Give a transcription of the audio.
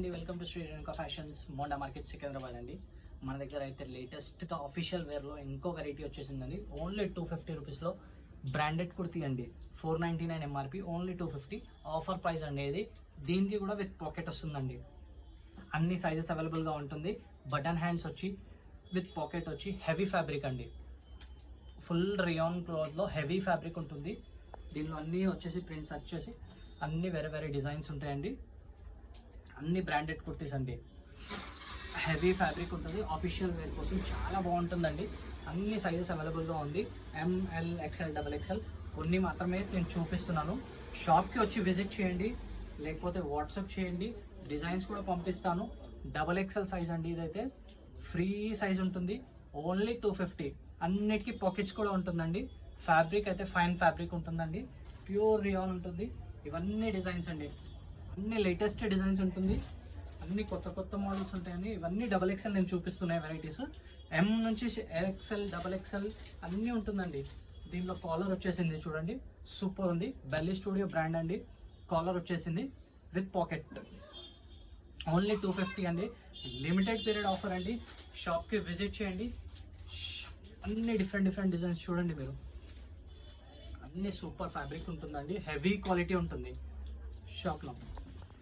అండి, welcome to Shri Renuka fashions Monda market Secunderabad అండి. మన దగ్గర అయితే లేటెస్ట్గా ఆఫీషియల్ వేర్లో ఇంకో వెరైటీ వచ్చేసిందండి. ఓన్లీ 250 రూపీస్లో బ్రాండెడ్ కుర్తీ అండి. 499 ఎంఆర్పి, ఓన్లీ 250 ఆఫర్ ప్రైస్ అండి. ఇది దీనికి కూడా విత్ పాకెట్ వస్తుందండి. అన్ని సైజెస్ అవైలబుల్గా ఉంటుంది. బటన్ హ్యాండ్స్ వచ్చి విత్ పాకెట్ వచ్చి హెవీ ఫ్యాబ్రిక్ అండి. ఫుల్ రియాన్ క్లాత్లో హెవీ ఫ్యాబ్రిక్ ఉంటుంది. దీనిలో అన్నీ వచ్చేసి ప్రింట్స్ వచ్చేసి అన్ని వేరే వేరే డిజైన్స్ ఉంటాయండి. అన్ని బ్రాండెడ్ కుర్తీస్ అండి. హెవీ ఫ్యాబ్రిక్ ఉంటుంది. ఆఫీషియల్ వేర్ కోసం చాలా బాగుంటుందండి. అన్ని సైజెస్ అవైలబుల్గా ఉంది. ఎంఎల్, ఎక్స్ఎల్, XXL కొన్ని మాత్రమే నేను చూపిస్తున్నాను. షాప్కి వచ్చి విజిట్ చేయండి, లేకపోతే వాట్సాప్ చేయండి. డిజైన్స్ కూడా పంపిస్తాను. XXL సైజ్ అండి. ఇదైతే ఫ్రీ సైజ్ ఉంటుంది. ఓన్లీ 250. అన్నిటికీ పాకెట్స్ కూడా ఉంటుందండి. ఫ్యాబ్రిక్ అయితే ఫైన్ ఫ్యాబ్రిక్ ఉంటుందండి. ప్యూర్ రియాన్ ఉంటుంది. ఇవన్నీ డిజైన్స్ అండి. అన్ని లేటెస్ట్ డిజైన్స్ ఉంటుంది. అన్ని కొత్త కొత్త మోడల్స్ ఉంటాయండి. ఇవన్నీ XXL నేను చూపిస్తున్నాయి వెరైటీస్. ఎం నుంచి XL, XXL అన్నీ ఉంటుందండి. దీనిలో కాలర్ వచ్చేసింది చూడండి, సూపర్ ఉంది. బెల్లీ స్టూడియో బ్రాండ్ అండి. కాలర్ వచ్చేసింది విత్ పాకెట్. ఓన్లీ 250 అండి. లిమిటెడ్ పీరియడ్ ఆఫర్ అండి. షాప్కి విజిట్ చేయండి. అన్ని డిఫరెంట్ డిజైన్స్ చూడండి మీరు. అన్ని సూపర్ ఫ్యాబ్రిక్ ఉంటుందండి. హెవీ క్వాలిటీ ఉంటుంది షాప్లో.